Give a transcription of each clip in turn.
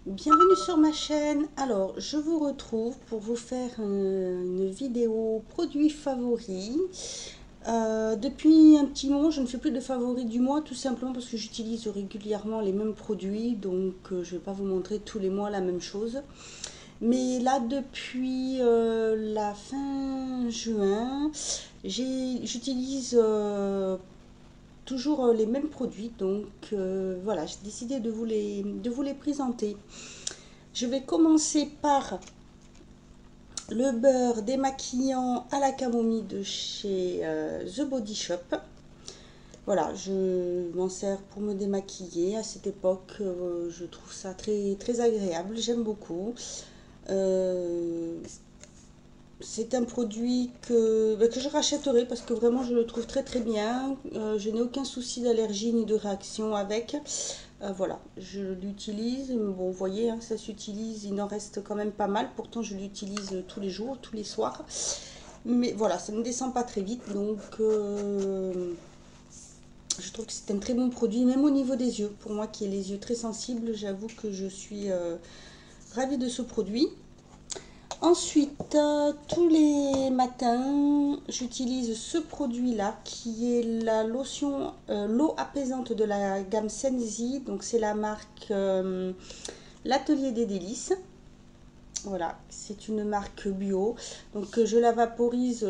Bienvenue sur ma chaîne. Alors, je vous retrouve pour vous faire une vidéo produits favoris. Depuis un petit moment, je ne fais plus de favoris du mois, tout simplement parce que j'utilise régulièrement les mêmes produits, donc je ne vais pas vous montrer tous les mois la même chose. Mais là, depuis la fin juin, j'utilise toujours les mêmes produits, donc voilà, j'ai décidé de vous les présenter. Je vais commencer par le beurre démaquillant à la camomille de chez The Body Shop. Voilà, je m'en sers pour me démaquiller. À cette époque, je trouve ça très, très agréable. J'aime beaucoup. Euh, c'est un produit que je rachèterai parce que vraiment je le trouve très très bien. Je n'ai aucun souci d'allergie ni de réaction avec. Voilà, je l'utilise. Bon, vous voyez, hein, ça s'utilise, il en reste quand même pas mal. Pourtant, je l'utilise tous les jours, tous les soirs. Mais voilà, ça ne descend pas très vite. Donc, je trouve que c'est un très bon produit, même au niveau des yeux. Pour moi qui ai les yeux très sensibles, j'avoue que je suis ravie de ce produit. Ensuite, tous les matins, j'utilise ce produit-là qui est la lotion, l'eau apaisante de la gamme Senzi. Donc, c'est la marque l'Atelier des Délices. Voilà, c'est une marque bio. Donc, je la vaporise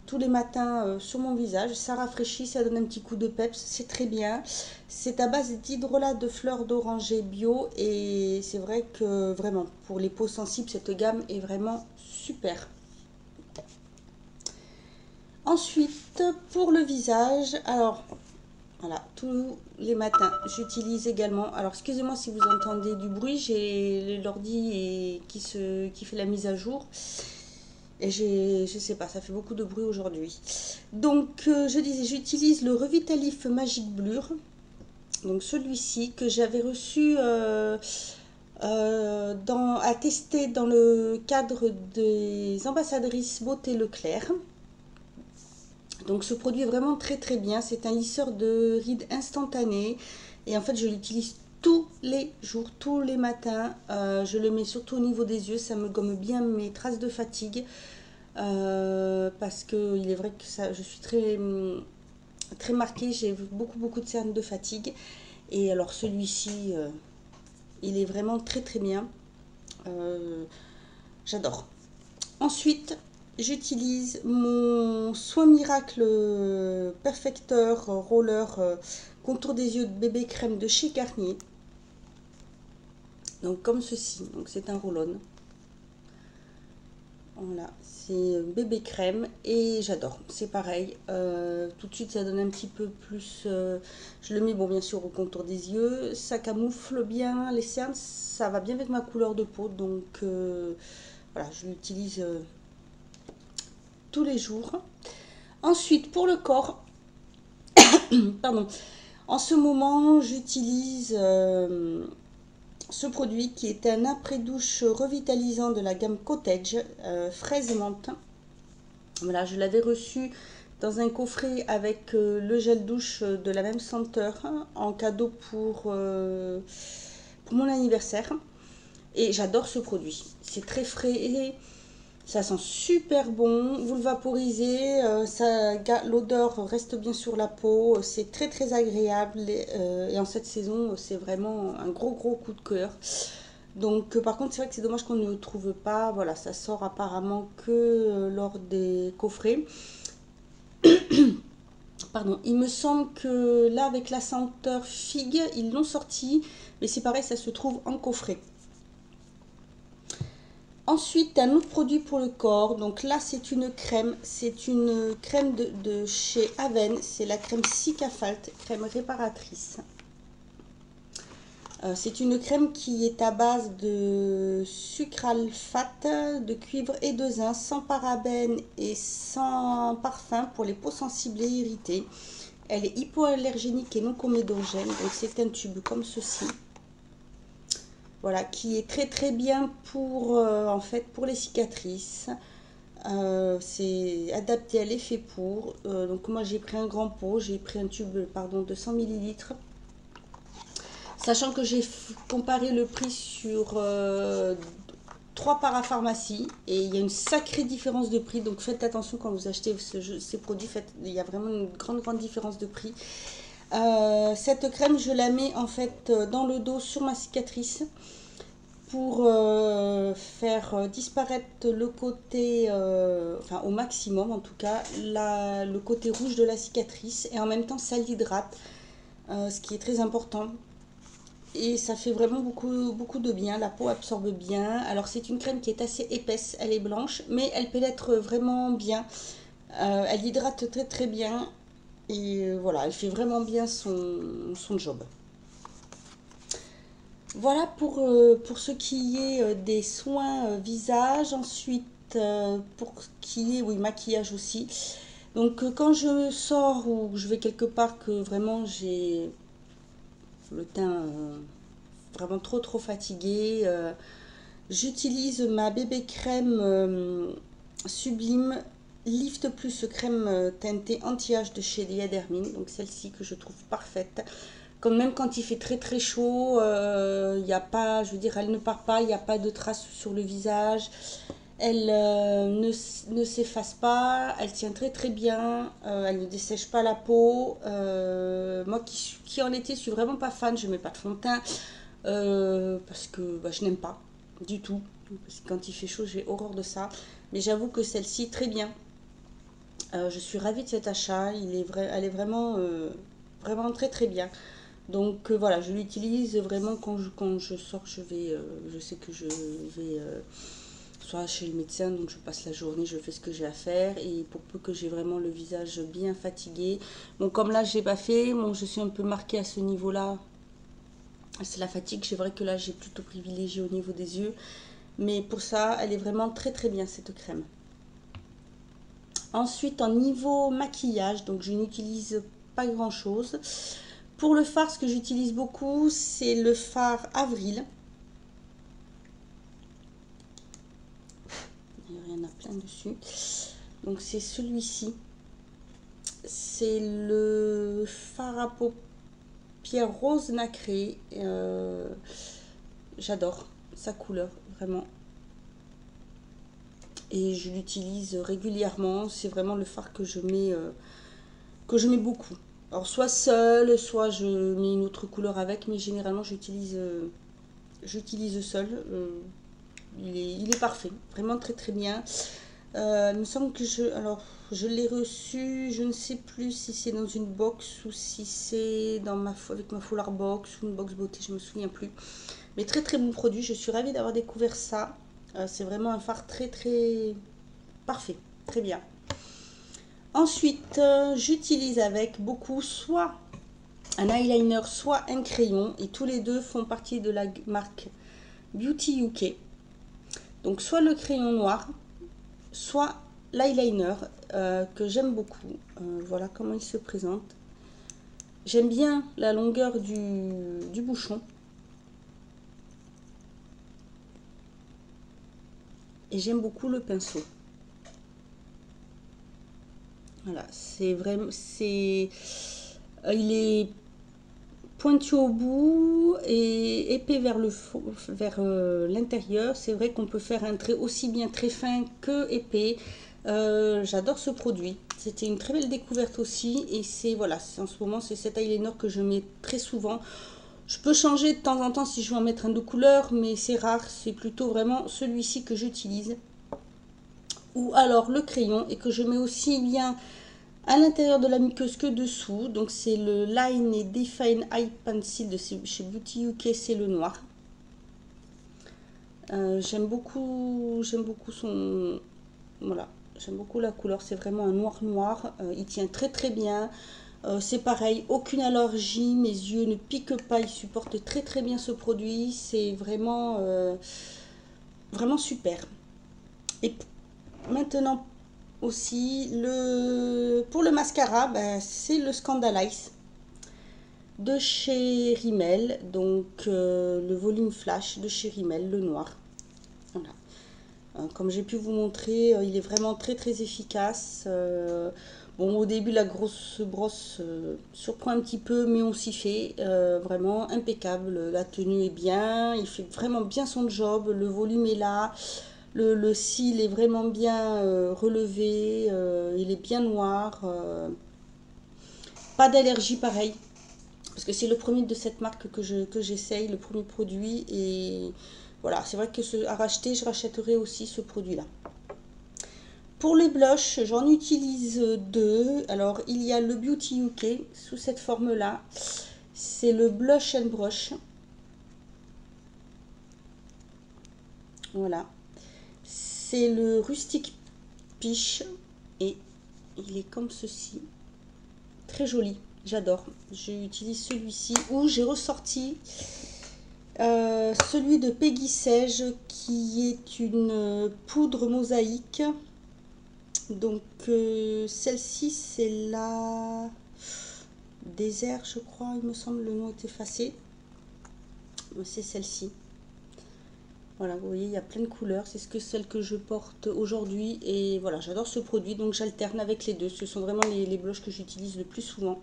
tous les matins sur mon visage. Ça rafraîchit, ça donne un petit coup de peps. C'est très bien. C'est à base d'hydrolat de fleurs d'oranger bio. Et c'est vrai que vraiment, pour les peaux sensibles, cette gamme est vraiment super. Ensuite, pour le visage, alors voilà, tous les matins, j'utilise également. Alors, excusez-moi si vous entendez du bruit, j'ai l'ordi qui fait la mise à jour. Et je sais pas, ça fait beaucoup de bruit aujourd'hui. Donc, je disais, j'utilise le Revitalif Magic Blur. Donc, celui-ci que j'avais reçu à tester dans le cadre des ambassadrices Beauté Leclerc. Donc ce produit est vraiment très très bien. C'est un lisseur de rides instantané. Et en fait, je l'utilise tous les jours, tous les matins. Je le mets surtout au niveau des yeux. Ça me gomme bien mes traces de fatigue. Parce que il est vrai que ça, je suis très, très marquée. J'ai beaucoup beaucoup de cernes de fatigue. Et alors celui-ci, il est vraiment très très bien. Euh, J'adore. Ensuite, j'utilise mon Soin Miracle Perfecteur Roller contour des yeux de bébé crème de chez Garnier. Donc comme ceci, donc c'est un roll-on. Voilà, c'est bébé crème et j'adore. C'est pareil, tout de suite ça donne un petit peu plus. Je le mets bon bien sûr au contour des yeux, ça camoufle bien les cernes, ça va bien avec ma couleur de peau, donc voilà, je l'utilise tous les jours. Ensuite, pour le corps, pardon, en ce moment, j'utilise ce produit qui est un après-douche revitalisant de la gamme Cottage, fraise menthe. Voilà, je l'avais reçu dans un coffret avec le gel douche de la même senteur en cadeau pour mon anniversaire. Et j'adore ce produit. C'est très frais, ça sent super bon. Vous le vaporisez, l'odeur reste bien sur la peau. C'est très très agréable. Et en cette saison, c'est vraiment un gros gros coup de cœur. Donc par contre, c'est vrai que c'est dommage qu'on ne le trouve pas. Voilà, ça sort apparemment que lors des coffrets. Pardon, il me semble que là, avec la senteur figue, ils l'ont sorti. Mais c'est pareil, ça se trouve en coffret. Ensuite, un autre produit pour le corps. Donc là, c'est une crème. C'est une crème de chez Aven. C'est la crème Cicafalte, crème réparatrice. C'est une crème qui est à base de sucralfate, de cuivre et de zinc, sans parabènes et sans parfum pour les peaux sensibles et irritées. Elle est hypoallergénique et non comédogène. Donc c'est un tube comme ceci. Voilà, qui est très très bien pour, en fait, pour les cicatrices. C'est adapté à l'effet pour. Donc moi j'ai pris un grand pot, j'ai pris un tube pardon, de 100 ml. Sachant que j'ai comparé le prix sur 3 parapharmacies et il y a une sacrée différence de prix. Donc faites attention quand vous achetez ces produits. Il y a vraiment une grande différence de prix. Cette crème, je la mets en fait dans le dos sur ma cicatrice pour faire disparaître le côté, enfin au maximum en tout cas, le côté rouge de la cicatrice. Et en même temps, ça l'hydrate, ce qui est très important. Et ça fait vraiment beaucoup de bien. La peau absorbe bien. Alors c'est une crème qui est assez épaisse, elle est blanche, mais elle pénètre vraiment bien. Elle hydrate très bien. Et voilà, elle fait vraiment bien son job. Voilà pour ce qui est des soins visage. Ensuite, pour ce qui est, oui, maquillage aussi. Donc quand je sors ou je vais quelque part que vraiment j'ai le teint vraiment trop fatigué, j'utilise ma bébé crème Sublime Lift Plus crème teintée anti-âge de chez Diadermine. Donc celle-ci que je trouve parfaite. Même quand il fait très chaud, il n'y a pas, je veux dire, elle ne part pas, il n'y a pas de traces sur le visage. Elle ne s'efface pas, elle tient très bien, elle ne dessèche pas la peau. Moi qui en été suis vraiment pas fan, je ne mets pas de fond de teint parce que bah, je n'aime pas du tout. Parce que quand il fait chaud, j'ai horreur de ça. Mais j'avoue que celle-ci, très bien. Je suis ravie de cet achat, elle est vraiment, vraiment très bien. Donc voilà, je l'utilise vraiment quand je sors, je sais que je vais soit chez le médecin, donc je passe la journée, je fais ce que j'ai à faire, et pour peu que j'ai vraiment le visage bien fatigué. Bon, comme là j'ai pas fait, bon, je suis un peu marquée à ce niveau-là, c'est la fatigue, c'est vrai que là j'ai plutôt privilégié au niveau des yeux, mais pour ça, elle est vraiment très bien cette crème. Ensuite, en niveau maquillage, donc je n'utilise pas grand chose. Pour le fard, ce que j'utilise beaucoup, c'est le fard Avril. Il y en a plein dessus. Donc c'est celui-ci. C'est le fard à paupières rose nacré. J'adore sa couleur, vraiment. Et je l'utilise régulièrement. C'est vraiment le fard que je mets beaucoup. Alors soit seul, soit je mets une autre couleur avec, mais généralement j'utilise seul. Il est parfait, vraiment très bien. Il me semble que je l'ai reçu, je ne sais plus si c'est dans une box ou si c'est avec ma Foulard Box ou une box beauté, je me souviens plus. Mais très bon produit, je suis ravie d'avoir découvert ça. C'est vraiment un fard très parfait, très bien. Ensuite, j'utilise avec beaucoup soit un eyeliner, soit un crayon. Et tous les deux font partie de la marque Beauty UK. Donc soit le crayon noir, soit l'eyeliner que j'aime beaucoup. Voilà comment il se présente. J'aime bien la longueur du bouchon. Et j'aime beaucoup le pinceau. Voilà, c'est vraiment, il est pointu au bout et épais vers l'intérieur. C'est vrai qu'on peut faire un trait aussi bien très fin que épais. J'adore ce produit. C'était une très belle découverte aussi. Et en ce moment, c'est cet eyeliner que je mets très souvent. Je peux changer de temps en temps si je veux en mettre un de couleur, mais c'est rare. C'est plutôt vraiment celui-ci que j'utilise. Ou alors le crayon, et que je mets aussi bien à l'intérieur de la muqueuse que dessous. Donc c'est le Line et Define Eye Pencil de chez Beauty UK, c'est le noir. J'aime beaucoup son... Voilà, j'aime beaucoup la couleur, c'est vraiment un noir. Il tient très bien. C'est pareil, aucune allergie, mes yeux ne piquent pas, ils supportent très bien ce produit. C'est vraiment, vraiment super. Et maintenant aussi, pour le mascara, c'est le Scandalize de chez Rimmel, donc le volume flash de chez Rimmel, le noir. Voilà. Comme j'ai pu vous montrer, il est vraiment très très efficace. Bon, au début, la grosse brosse surprend un petit peu, mais on s'y fait. Vraiment impeccable. La tenue est bien. Il fait vraiment bien son job. Le volume est là. Le cil est vraiment bien relevé. Il est bien noir. Pas d'allergie pareil. Parce que c'est le premier de cette marque que j'essaye, le premier produit. Et voilà, c'est vrai que à racheter, je rachèterai aussi ce produit-là. Pour les blushs, j'en utilise deux. Alors, il y a le Beauty UK sous cette forme-là. C'est le Blush and Brush. Voilà. C'est le Rustic Peach. Et il est comme ceci. Très joli. J'adore. J'utilise celui-ci où j'ai ressorti celui de Peggy Sage qui est une poudre mosaïque. Donc celle-ci c'est la désert je crois, il me semble, le nom est effacé. C'est celle-ci. Voilà, vous voyez, il y a plein de couleurs. C'est celle que je porte aujourd'hui. Et voilà, j'adore ce produit. Donc j'alterne avec les deux. Ce sont vraiment les blushs que j'utilise le plus souvent.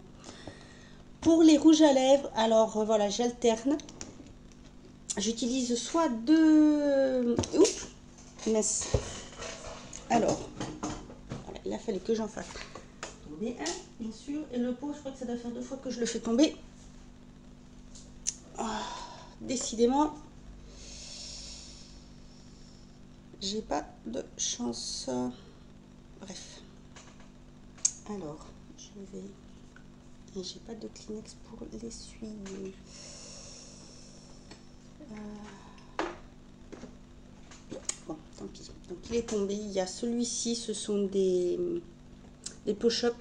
Pour les rouges à lèvres, alors voilà, j'alterne. J'utilise soit deux... Oups, mince. Alors, voilà, il a fallu que j'en fasse tomber un, bien sûr. Et le pot, je crois que ça doit faire 2 fois que je le fais tomber. Oh, décidément, j'ai pas de chance. Bref. Alors, je vais... Et j'ai pas de Kleenex pour l'essuyer. Bon, tant pis. Donc il est tombé. Il y a celui-ci, ce sont des push-up.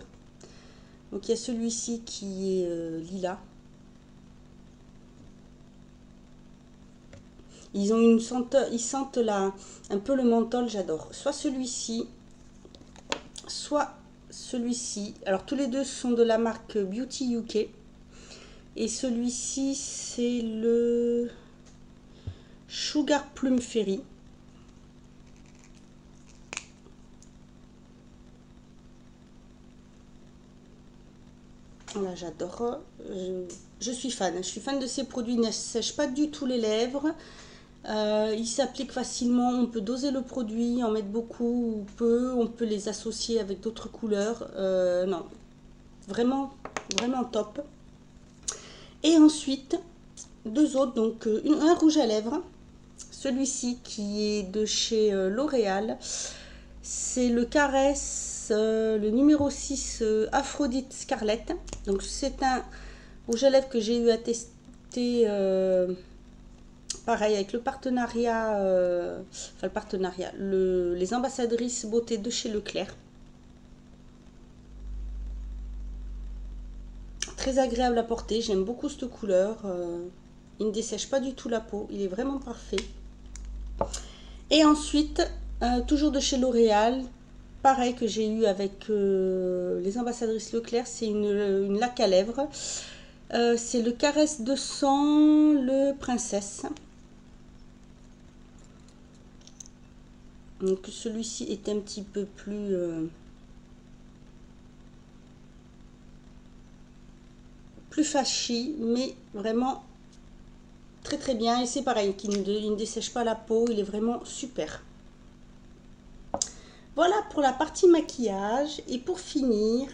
Donc il y a celui-ci qui est lilas. Ils ont une senteur, ils sentent là un peu le menthol, j'adore. Soit celui-ci, soit celui-ci. Alors tous les deux sont de la marque Beauty UK. Et celui-ci, c'est le Sugar Plum Fairy. Voilà, j'adore. Je suis fan. Je suis fan de ces produits. Ils ne sèchent pas du tout les lèvres. Ils s'appliquent facilement. On peut doser le produit, en mettre beaucoup ou peu. On peut les associer avec d'autres couleurs. Non, vraiment, vraiment top. Et ensuite, deux autres. Donc, un rouge à lèvres. Celui-ci qui est de chez L'Oréal. C'est le Caresse, le numéro 6 Aphrodite Scarlett. Donc c'est un rouge à lèvres que j'ai eu à tester pareil avec le partenariat, enfin le partenariat, les ambassadrices beauté de chez Leclerc. Très agréable à porter, j'aime beaucoup cette couleur. Il ne dessèche pas du tout la peau, il est vraiment parfait. Et ensuite, toujours de chez L'Oréal, pareil que j'ai eu avec les ambassadrices Leclerc, c'est une laque à lèvres. C'est le Caresse 200, le Princesse. Donc celui-ci est un petit peu plus fashy, mais vraiment très très bien. Et c'est pareil, il ne dessèche pas la peau, il est vraiment super. Voilà pour la partie maquillage. Et pour finir,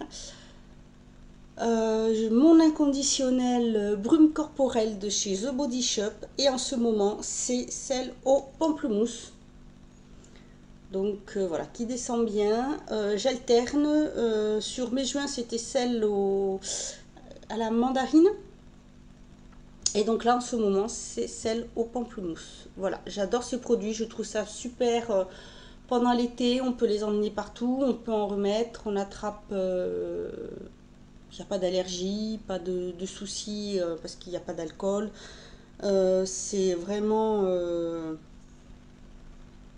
mon inconditionnel brume corporelle de chez The Body Shop. Et en ce moment, c'est celle au pamplemousse. Donc voilà, qui descend bien. J'alterne. Sur mes joints, c'était celle à la mandarine. Et donc là, en ce moment, c'est celle au pamplemousse. Voilà, j'adore ces produits. Je trouve ça super... pendant l'été, on peut les emmener partout, on peut en remettre, on attrape, il n'y a pas d'allergie, pas de soucis parce qu'il n'y a pas d'alcool. C'est vraiment,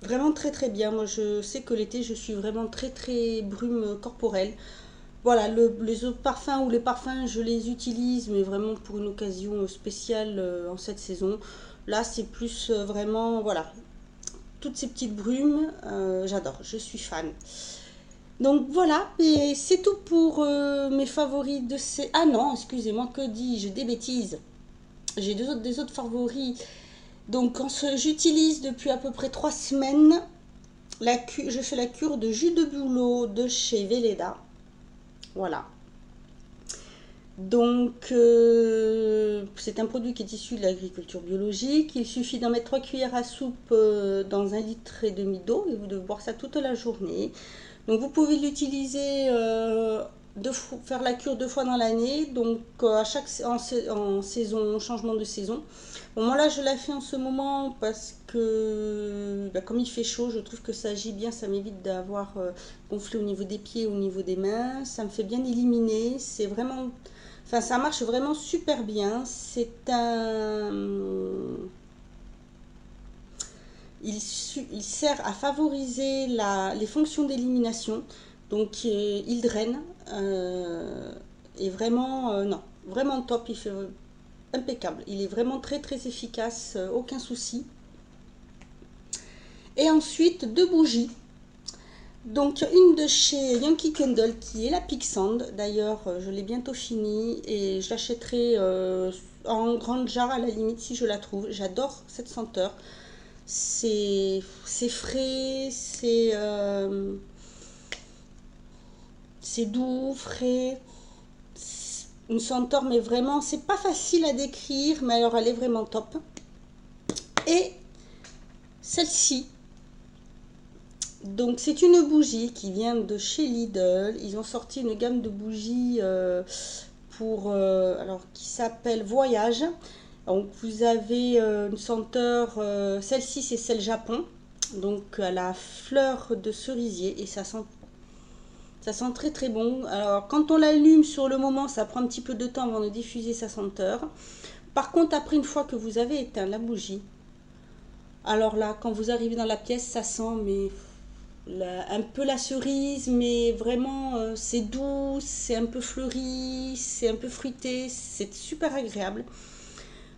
vraiment très très bien. Moi je sais que l'été je suis vraiment très très brume corporelle. Voilà, les autres parfums ou les parfums je les utilise mais vraiment pour une occasion spéciale en cette saison. Là c'est plus vraiment, voilà, toutes ces petites brumes, j'adore, je suis fan. Donc voilà, et c'est tout pour mes favoris de ces... Ah non, excusez-moi, que dis-je, des bêtises. J'ai des autres favoris. Donc j'utilise depuis à peu près 3 semaines, je fais la cure de jus de bouleau de chez Velleda. Voilà. Donc, c'est un produit qui est issu de l'agriculture biologique. Il suffit d'en mettre 3 cuillères à soupe dans 1,5 litre d'eau et vous devez boire ça toute la journée. Donc, vous pouvez l'utiliser, faire la cure 2 fois dans l'année, donc en saison, changement de saison. Bon, moi là, je la fais en ce moment parce que, comme il fait chaud, je trouve que ça agit bien, ça m'évite d'avoir gonflé au niveau des pieds, au niveau des mains. Ça me fait bien éliminer, c'est vraiment... Enfin, ça marche vraiment super bien. Il sert à favoriser les fonctions d'élimination. Donc, il draine. Et vraiment, non, vraiment top. Il fait impeccable. Il est vraiment très très efficace. Aucun souci. Et ensuite, 2 bougies. Donc une de chez Yankee Candle qui est la Pink Sand. D'ailleurs, je l'ai bientôt finie et je l'achèterai en grande jarre à la limite si je la trouve. J'adore cette senteur. C'est frais, c'est doux, frais. Une senteur, mais vraiment, c'est pas facile à décrire, mais alors elle est vraiment top. Et celle-ci. Donc c'est une bougie qui vient de chez Lidl. Ils ont sorti une gamme de bougies alors qui s'appelle Voyage. Donc vous avez une senteur, celle-ci c'est celle Japon, donc à la fleur de cerisier et ça sent très très bon. Alors quand on l'allume sur le moment, ça prend un petit peu de temps avant de diffuser sa senteur. Par contre après une fois que vous avez éteint la bougie, alors là quand vous arrivez dans la pièce, ça sent mais un peu la cerise, mais vraiment c'est doux, c'est un peu fleuri, c'est un peu fruité, c'est super agréable.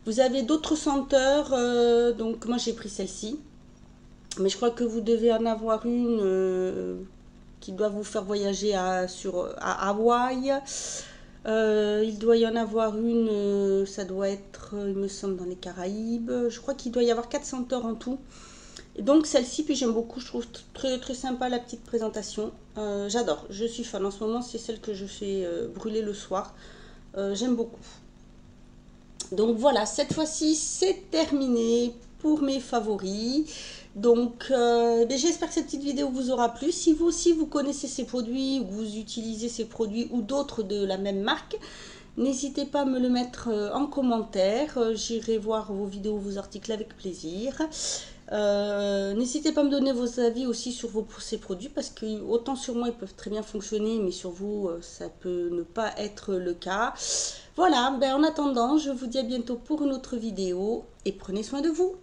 Vous avez d'autres senteurs, donc moi j'ai pris celle-ci, mais je crois que vous devez en avoir une qui doit vous faire voyager à Hawaï. Il doit y en avoir une, ça doit être, il me semble, dans les Caraïbes. Je crois qu'il doit y avoir 4 senteurs en tout. Et donc celle-ci, puis j'aime beaucoup, je trouve très très sympa la petite présentation. J'adore, je suis fan. En ce moment, c'est celle que je fais brûler le soir. J'aime beaucoup. Donc voilà, cette fois-ci, c'est terminé pour mes favoris. Donc j'espère que cette petite vidéo vous aura plu. Si vous aussi vous connaissez ces produits, ou que vous utilisez ces produits ou d'autres de la même marque, n'hésitez pas à me le mettre en commentaire. J'irai voir vos vidéos, vos articles avec plaisir. N'hésitez pas à me donner vos avis aussi sur ces produits parce que autant sur moi ils peuvent très bien fonctionner, mais sur vous ça peut ne pas être le cas. Voilà, en attendant, je vous dis à bientôt pour une autre vidéo et prenez soin de vous.